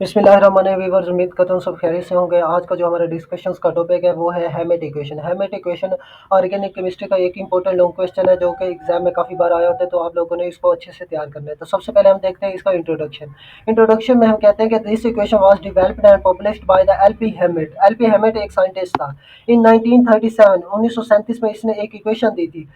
बिस्मिल्लाहिर्रहमानिर्रहीम वीवर्स, उम्मीद करता हूँ सब खैरियत से होंगे। आज का जो हमारा डिस्कशंस का टॉपिक है वो है hamate equation. Hamate equation organic chemistry का एक इंपॉर्टेंट लॉन्ग क्वेश्चन है जो कि एग्जाम में काफ़ी बार आया होता है, तो आप लोगों ने इसको अच्छे से तैयार करना है। तो सबसे पहले हम देखते हैं इसका इंट्रोडक्शन। इंट्रोडक्शन में हम कहते हैं कि this equation was developed and published by the L P hamate. L P hamate एक साइंटिस्ट था। इन 1937 1937 में इसने एक इक्वेशन दी थी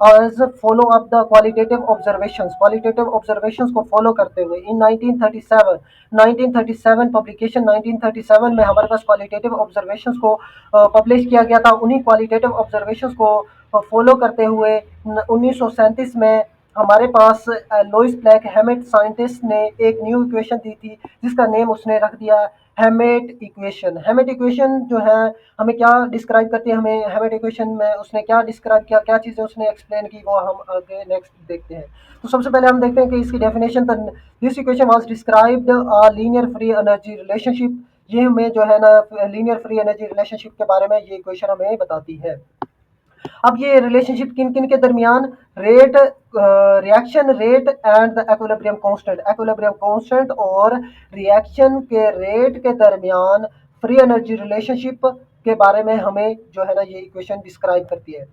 as follow up the qualitative observations को फॉलो करते हुए। इन 1937 पब्लिकेशन 1937 में हमारे पास क्वालिटेटिव ऑब्जर्वेशंस को पब्लिश किया गया था। उन्हीं क्वालिटेटिव ऑब्जर्वेशंस को फॉलो करते हुए 1937 में हमारे पास लोइस ब्लैक हेमेट साइंटिस्ट ने एक न्यू इक्वेशन दी थी जिसका नेम उसने रख दिया हेमेट इक्वेशन। हेमेट इक्वेशन जो है हमें क्या डिस्क्राइब करती है, हमें हेमेट इक्वेशन में उसने क्या डिस्क्राइब किया, क्या चीज़ें उसने एक्सप्लेन की, वो हम आगे नेक्स्ट देखते हैं। तो सबसे पहले हम देखते हैं कि इसकी definition. This equation was described a linear free energy relationship. ये हमें जो है ना लीनियर फ्री एनर्जी रिलेशनशिप के बारे में ये इक्वेशन हमें बताती है। अब ये रिलेशनशिप किन किन के दरमियान, rate reaction rate and the equilibrium constant और रिएक्शन के रेट के दरमियान फ्री एनर्जी रिलेशनशिप के बारे में हमें जो है ना ये इक्वेशन डिस्क्राइब करती है।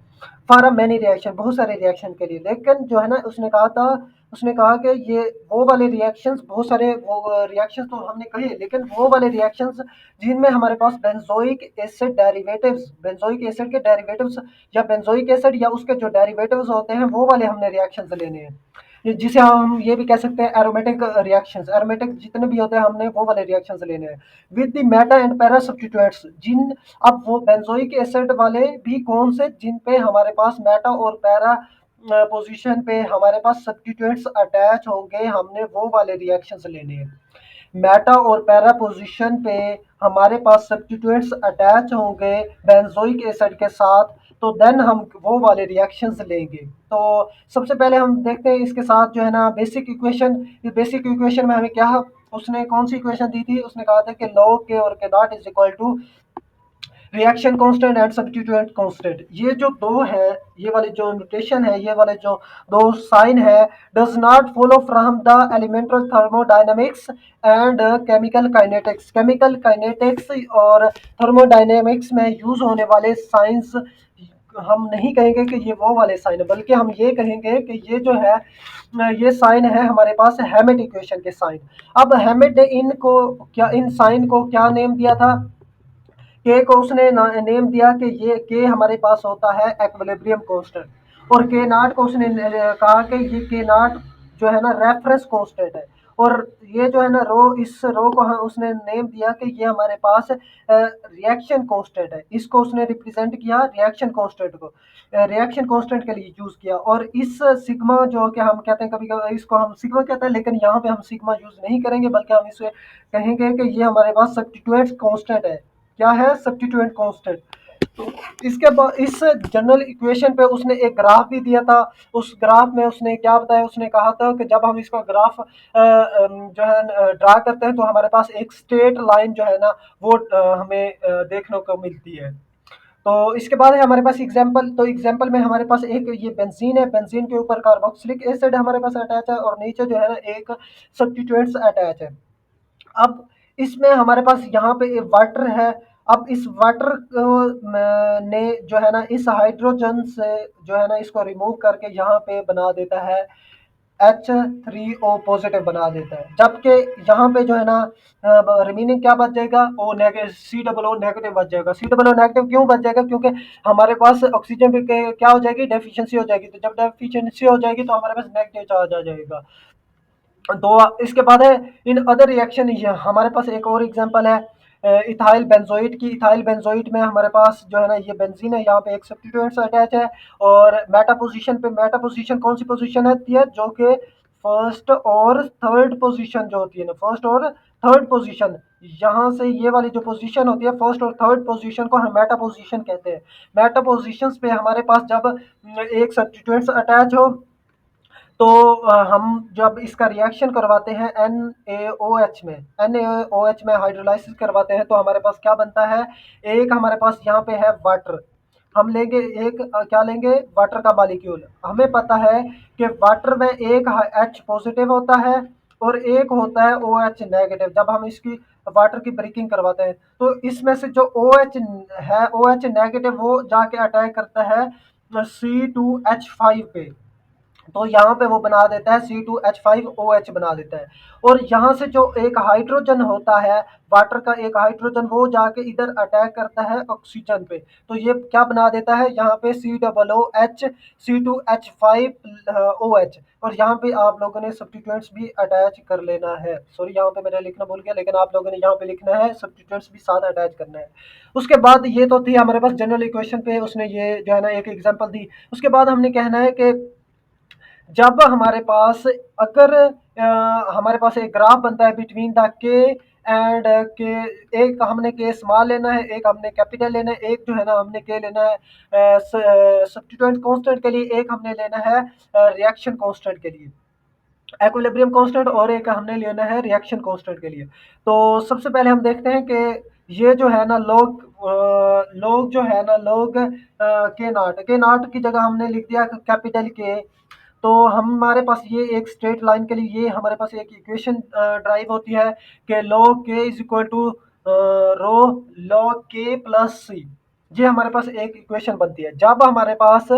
फॉर अ मैनी रिएक्शन, बहुत सारे रिएक्शन के लिए। लेकिन जो है ना उसने कहा कि ये वो वाले रिएक्शंस, बहुत सारे वो रिएक्शंस तो हमने कहे, लेकिन वो वाले रिएक्शंस जिनमें हमारे पास बेंजोइक एसिड के डेरिवेटिव्स या बेंजोइक एसिड या उसके जो डेरिवेटिव्स होते हैं वो वाले हमने रिएक्शंस लेने हैं। जिसे हम ये भी कह सकते हैं एरोमेटिक रिएक्शंस। एरोमेटिक जितने भी होते हैं हमने वो वाले रिएक्शंस लेने हैं with the meta and para substituents. जिन अब वो बेंजोइक एसिड वाले भी कौन से, जिन पे हमारे पास मेटा और पैरा पोजीशन पे हमारे पास सब्स्टिट्यूएंट्स अटैच होंगे, हमने वो वाले रिएक्शंस लेने हैं। मेटा और पैरा पोजीशन पे हमारे पास सब्स्टिट्यूएंट्स अटैच होंगे बेंजोइक एसिड के साथ, तो देन हम वो वाले रिएक्शंस लेंगे। तो सबसे पहले हम देखते हैं इसके साथ जो है ना बेसिक इक्वेशन। इस बेसिक इक्वेशन में हमें क्या, उसने कौन सी इक्वेशन दी थी, उसने कहा था कि लॉग के और K naught is equal to reaction constant and substituent constant. ये जो दो है, ये वाले जो नोटेशन है, ये वाले जो दो साइन है, does not follow from the elemental thermodynamics and chemical kinetics और थर्मोडायनेमिक्स में यूज होने वाले साइंस। हम नहीं कहेंगे कि ये वो वाले साइन है, बल्कि हम ये कहेंगे कि ये जो है ये साइन है हमारे पास हेमेट इक्वेशन के साइन। अब हेमेट ने इनको क्या, इन साइन को क्या नेम दिया था, के को उसने नेम दिया कि ये के हमारे पास होता है एक्विलिब्रियम कांस्टेंट, और के नाट को उसने कहा कि ये के नाट जो है ना रेफरेंस कांस्टेंट है। और ये जो है ना रो, इस रो को उसने नेम दिया कि ये हमारे पास रिएक्शन कांस्टेंट है। इसको उसने रिप्रेजेंट किया रिएक्शन कांस्टेंट को, रिएक्शन कांस्टेंट के लिए यूज किया। और इस सिग्मा जो कि हम कहते हैं, कभी कभी इसको हम सिग्मा कहते हैं, लेकिन यहाँ पे हम सिग्मा यूज नहीं करेंगे, बल्कि हम इसे कहेंगे कि ये हमारे पास सब्स्टिट्यूएंट कांस्टेंट है। क्या है, सब्स्टिट्यूएंट कांस्टेंट। तो इसके बाद इस जनरल इक्वेशन पे उसने एक ग्राफ भी दिया था। उस ग्राफ में उसने क्या बताया, उसने कहा था कि जब हम इसका ग्राफ जो है ड्रा करते हैं तो हमारे पास एक स्ट्रेट लाइन जो है ना वो हमें देखने को मिलती है। तो इसके बाद है हमारे पास एग्जाम्पल। तो एग्जाम्पल में हमारे पास एक ये बेंजीन है, बेंजीन के ऊपर कार्बोक्सिलिक एसिड हमारे पास अटैच है और नीचे जो है ना एक सब्स्टिट्यूएंट्स अटैच है। अब इसमें हमारे पास यहाँ पे वाटर है। अब इस वाटर ने जो है ना इस हाइड्रोजन से जो है ना इसको रिमूव करके यहाँ पे बना देता है H3O पॉजिटिव बना देता है। जबकि यहाँ पे जो है ना रिमेनिंग क्या बच जाएगा, O negative, C O O negative बच जाएगा। C O O नेगेटिव क्यों बच जाएगा, क्योंकि हमारे पास ऑक्सीजन भी क्या हो जाएगी, डेफिशिएंसी हो जाएगी। तो जब डेफिशिएंसी हो जाएगी तो हमारे पास नेगेटिव चार्ज आ जाएगा। तो इसके बाद है इन अदर रिएक्शन। हमारे पास एक और एग्जांपल है इथाइल बेंजोइट की। इथाइल बेंजोइट में हमारे पास जो है ना ये बेंजीन है, यहाँ पे एक सब्स्टिट्यूएंट अटैच है। और मेटा पोजीशन पे, मेटा पोजीशन कौन सी पोजीशन होती है, जो कि फर्स्ट और थर्ड पोजीशन जो होती है ना, फर्स्ट और थर्ड पोजीशन, यहाँ से ये वाली जो पोजीशन होती है फर्स्ट और थर्ड पोजीशन को हम मेटा पोजीशन कहते हैं। मेटा पोजीशंस पे हमारे पास जब एक सब्स्टिट्यूएंट्स अटैच हो, तो हम जब इसका रिएक्शन करवाते हैं NaOH में, NaOH में हाइड्रोलाइसिस करवाते हैं, तो हमारे पास क्या बनता है, एक हमारे पास यहाँ पे है वाटर। हम लेंगे एक क्या लेंगे, वाटर का मॉलिक्यूल। हमें पता है कि वाटर में एक H पॉजिटिव होता है और एक होता है OH नेगेटिव। जब हम इसकी वाटर की ब्रेकिंग करवाते हैं तो इसमें से जो OH है, OH नेगेटिव, वो जाके अटैक करता है C2H5 पे। तो यहाँ पे वो बना देता है C2H5OH बना देता है। और यहाँ से जो एक हाइड्रोजन होता है, वाटर का एक हाइड्रोजन, वो जाके इधर अटैक करता है ऑक्सीजन पे। तो ये क्या बना देता है, यहाँ पे COOH C2H5OH। और यहाँ पे आप लोगों ने सब्स्टिट्यूएंट्स भी अटैच कर लेना है। सॉरी, यहाँ पे मैंने लिखना भूल गया, लेकिन आप लोगों ने यहाँ पे लिखना है, सब्स्टिट्यूएंट्स भी साथ अटैच करना है। उसके बाद ये तो थी हमारे पास जनरल इक्वेशन पे, उसने ये जो है ना एक एग्जांपल दी। उसके बाद हमने कहना है कि जब हमारे पास, अगर हमारे पास एक ग्राफ बनता है बिटवीन द के एंड के, एक हमने के स्मॉल लेना है, एक हमने कैपिटल लेना है, एक जो है ना हमने के लेना है सब्स्टिट्यूएंट कांस्टेंट के लिए, एक हमने लेना है रिएक्शन कांस्टेंट के लिए, इक्विलिब्रियम कांस्टेंट, और एक हमने लेना है रिएक्शन कांस्टेंट के लिए। तो सबसे पहले हम देखते हैं कि ये जो है ना लोग जो है ना लोग के नॉट की जगह हमने लिख दिया कैपिटल के। तो हमारे पास ये एक स्ट्रेट लाइन के लिए ये हमारे पास एक इक्वेशन ड्राइव होती है कि log k is equal to rho log k plus c. ये हमारे पास एक इक्वेशन बनती है जब हमारे पास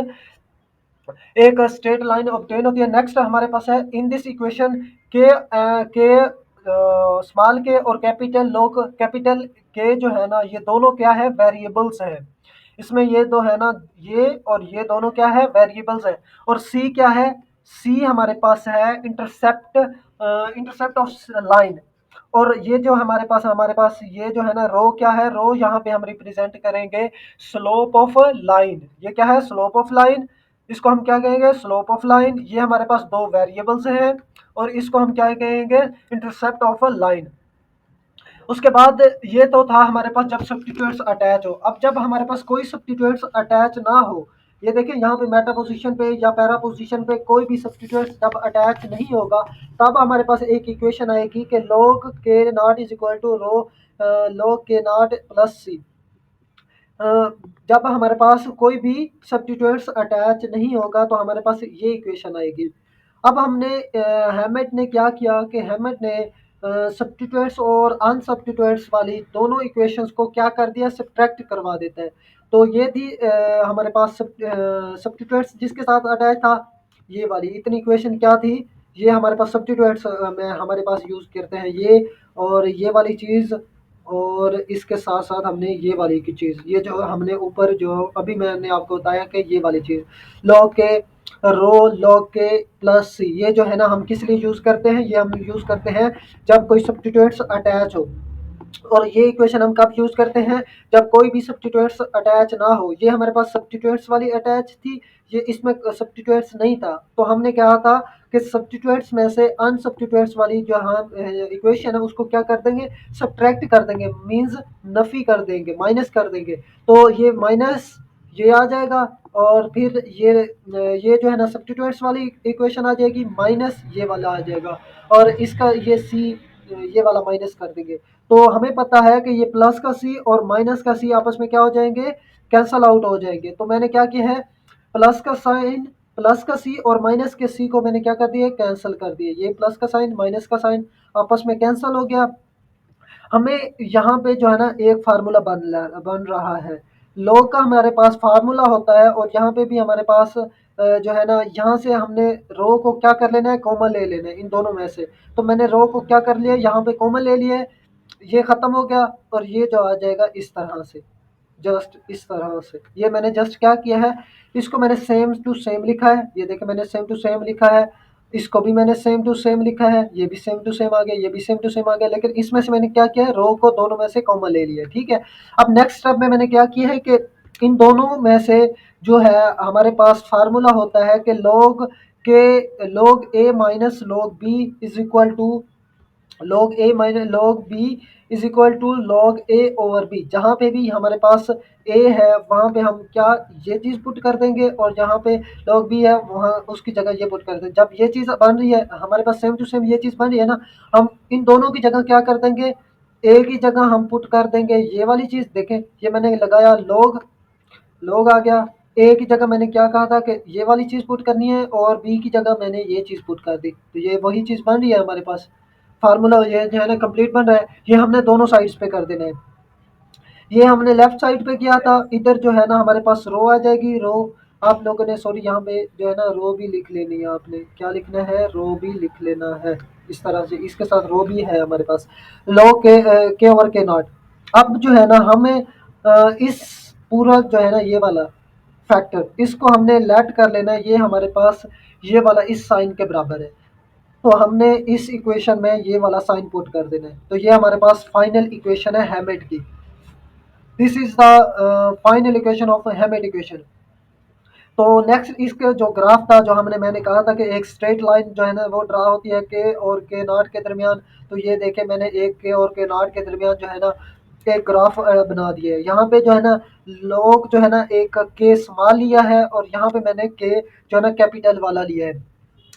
एक स्ट्रेट लाइन ऑब्टेन होती है। नेक्स्ट हमारे पास है इन दिस इक्वेशन के स्मॉल के और कैपिटल के जो है ना, ये दोनों क्या है, वेरिएबल्स हैं। इसमें ये दो है ना, ये और ये दोनों क्या है, वेरिएबल्स है। और सी क्या है, सी हमारे पास है इंटरसेप्ट ऑफ लाइन। और ये जो हमारे पास ये जो है ना रो क्या है, रो यहाँ पे हम रिप्रेजेंट करेंगे स्लोप ऑफ लाइन। ये क्या है, स्लोप ऑफ लाइन। इसको हम क्या कहेंगे, स्लोप ऑफ लाइन। ये हमारे पास दो वेरिएबल्स हैं और इसको हम क्या कहेंगे, इंटरसेप्ट ऑफ लाइन। उसके बाद ये तो था हमारे पास जब सब्स्टिट्यूएंट्स अटैच हो। अब जब हमारे पास कोई सब्स्टिट्यूएंट्स अटैच ना हो, ये देखिए यहाँ पे मेटा पोजीशन पे या पैरा पोजीशन पे कोई भी सब्स्टिट्यूएंट्स जब अटैच नहीं होगा, तब हमारे पास एक इक्वेशन आएगी कि log k not is equal to rho log k not plus c. जब हमारे पास कोई भी सब्स्टिट्यूएंट्स अटैच नहीं होगा तो हमारे पास ये इक्वेशन आएगी। अब हमने हैमेट ने क्या किया कि हैमेट ने सब्स्टिट्यूएंट्स और अनसब्स्टिट्यूएंट्स वाली दोनों इक्वेशंस को क्या कर दिया, सब्ट्रैक्ट करवा देता है। तो ये थी हमारे पास सब्स्टिट्यूएंट्स जिसके साथ अटैच था, ये वाली इतनी इक्वेशन क्या थी, ये हमारे पास सब्स्टिट्यूएंट्स में हमारे पास यूज़ करते हैं ये और ये वाली चीज़। और इसके साथ साथ हमने ये वाली की चीज़, ये जो हमने ऊपर जो अभी मैंने आपको बताया कि ये वाली चीज़ log के रो log के प्लस सी, ये जो है ना हम किस लिए यूज़ करते हैं, ये हम यूज़ करते हैं जब कोई सब्स्टिट्यूएंट्स अटैच हो। और ये इक्वेशन हम कब यूज़ करते हैं, जब कोई भी सब्स्टिट्यूएंट्स अटैच ना हो। ये हमारे पास सब्स्टिट्यूएंट्स वाली अटैच थी, ये इसमें सब्स्टिट्यूएंट्स नहीं था। तो हमने क्या था कि सब्स्टिट्यूएंट्स में से अनसब्स्टिट्यूएंट्स वाली जो हम इक्वेशन है उसको क्या कर देंगे, सब्ट्रैक्ट कर देंगे, मीन्स नफी कर देंगे, माइनस कर देंगे। तो ये माइनस ये आ जाएगा और फिर ये जो है ना सब्स्टिट्यूएंट्स वाली इक्वेशन आ जाएगी, माइनस ये वाला आ जाएगा और इसका ये सी ये वाला माइनस कर देंगे। तो हमें पता है कि ये प्लस का सी और माइनस का सी आपस में क्या हो जाएंगे, कैंसल आउट हो जाएंगे। तो मैंने क्या किया है, प्लस का साइन, प्लस का सी और माइनस के सी को मैंने क्या कर दिया, कैंसिल कर दिया। ये प्लस का साइन माइनस का साइन आपस में कैंसिल हो गया। हमें यहाँ पे जो है ना एक फार्मूला बन रहा है। log का हमारे पास फार्मूला होता है और यहाँ पे भी हमारे पास जो है ना, यहाँ से हमने रो को क्या कर लेना है, कॉमन ले लेना है इन दोनों में से। तो मैंने रो को क्या कर लिया, यहाँ पे कॉमन ले लिया है, ये खत्म हो गया और ये जो आ जाएगा इस तरह से, जस्ट इस तरह से। ये मैंने जस्ट क्या किया है, इसको मैंने सेम टू सेम लिखा है। ये देखिए मैंने सेम टू सेम लिखा है, इसको भी मैंने सेम टू सेम लिखा है, ये भी सेम टू सेम आ गया, ये भी सेम टू सेम आ गया। लेकिन इसमें से मैंने क्या किया है, रो को दोनों में से कॉमन ले लिया, ठीक है। अब नेक्स्ट स्टेप में मैंने क्या किया है कि इन दोनों में से जो है हमारे पास फार्मूला होता है कि log a minus log b is equal to log a minus log b is equal to log a over b। जहाँ पे भी हमारे पास a है वहाँ पे हम क्या ये चीज़ पुट कर देंगे और जहाँ पे log b है वहाँ उसकी जगह ये पुट कर देंगे। जब ये चीज़ बन रही है हमारे पास सेम टू सेम ये चीज़ बन रही है ना, हम इन दोनों की जगह क्या कर देंगे, a की जगह हम पुट कर देंगे ये वाली चीज़। देखें ये मैंने लगाया log आ गया, ए की जगह मैंने क्या कहा था कि ये वाली चीज़ पुट करनी है और बी की जगह मैंने ये चीज़ पुट कर दी, तो ये वही चीज़ बन रही है हमारे पास। फार्मूला ये जो है ना कंप्लीट बन रहा है, ये हमने दोनों साइड्स पे कर देना है। ये हमने लेफ्ट साइड पे किया था, इधर जो है ना हमारे पास रो आ जाएगी। रो आप लोगों ने सॉरी यहाँ पे जो है ना रो भी लिख लेनी है, आपने क्या लिखना है, रो भी लिख लेना है इस तरह से, इसके साथ रो भी है हमारे पास। लो के ओवर के नॉट। अब जो है ना हमें इस पूरा जो है ना ये वाला फैक्टर, इसको हमने लेट कर लेना है, ये हमारे पास ये वाला इस साइन के बराबर है। तो हमने इस इक्वेशन में ये वाला साइन पुट कर देना है, तो ये हमारे पास फाइनल इक्वेशन है हैमिड की। This is the final equation of Hammett equation. तो नेक्स्ट इसके जो ग्राफ था, जो मैंने कहा था कि एक स्ट्रेट लाइन जो है ना वो ड्रा होती है के और के नॉट के दरमियान। तो ये देखे मैंने एक के और के नॉट के दरमियान जो है ना एक ग्राफ बना दिया है। यहाँ पे जो है ना लोग जो है ना एक के स्मॉल लिया है और यहाँ पे मैंने के जो है ना कैपिटल वाला लिया है।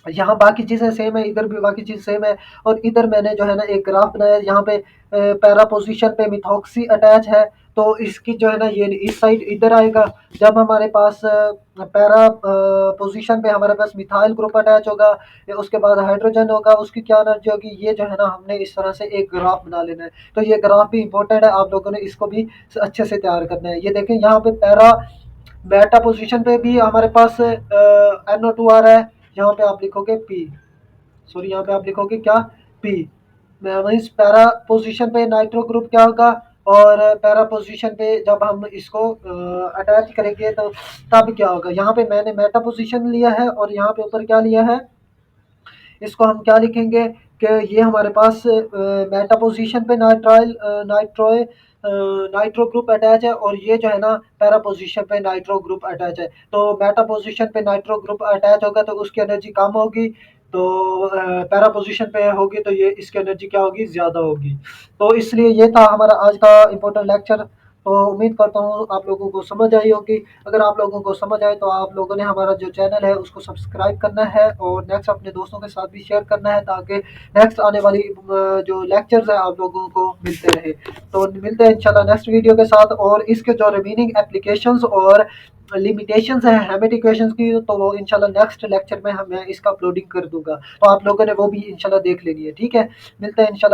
यहाँ बाकी चीज़ें सेम है, इधर भी बाकी चीज़ सेम है। और इधर मैंने जो है ना एक ग्राफ बनाया है, यहाँ पे पैरा पोजीशन पे मिथॉक्सी अटैच है। तो इसकी जो है ना ये इस साइड इधर आएगा। जब हमारे पास पैरा पोजीशन पे हमारे पास मिथाइल ग्रुप अटैच होगा, उसके बाद हाइड्रोजन होगा, उसकी क्या एनर्जी होगी, ये जो है ना हमने इस तरह से एक ग्राफ बना लेना है। तो ये ग्राफ भी इंपॉर्टेंट है, आप लोगों ने इसको भी अच्छे से तैयार करना है। ये देखें यहाँ पे पैरा बेटा पोजीशन पे भी हमारे पास NO2 आ रहा है। यहाँ पे आप लिखोगे पी, सॉरी यहाँ पे आप लिखोगे क्या, पी। वहीं पैरा पोजीशन पे नाइट्रो ग्रुप क्या होगा, और पैरा पोजीशन पे जब हम इसको अटैच करेंगे तो तब क्या होगा। यहाँ पे मैंने मेटा पोजीशन लिया है और यहाँ पे ऊपर क्या लिया है, इसको हम क्या लिखेंगे कि ये हमारे पास मेटा पोजीशन पे नाइट्रो ग्रुप अटैच है और ये जो है ना पैरा पोजीशन पे नाइट्रो ग्रुप अटैच है। तो मेटा पोजीशन पे नाइट्रो ग्रुप अटैच होगा तो उसकी एनर्जी कम होगी, तो पैरा पोजीशन पे होगी तो ये इसकी एनर्जी क्या होगी, ज़्यादा होगी। तो इसलिए ये था हमारा आज का इम्पोर्टेंट लेक्चर। तो उम्मीद करता हूँ आप लोगों को समझ आई होगी। अगर आप लोगों को समझ आए तो आप लोगों ने हमारा जो चैनल है उसको सब्सक्राइब करना है और नेक्स्ट अपने दोस्तों के साथ भी शेयर करना है, ताकि नेक्स्ट आने वाली जो लेक्चर्स है आप लोगों को मिलते रहे। तो मिलते हैं इंशाल्लाह नेक्स्ट वीडियो के साथ, और इसके जो रिमेनिंग एप्लीकेशंस और लिमिटेशंस हैं हैमिट इक्वेशंस की, तो वो इंशाल्लाह नेक्स्ट लेक्चर में मैं इसका अपलोडिंग कर दूंगा, तो आप लोगों ने वो भी इंशाल्लाह देख लेनी है। ठीक है, मिलते हैं इंशाल्लाह।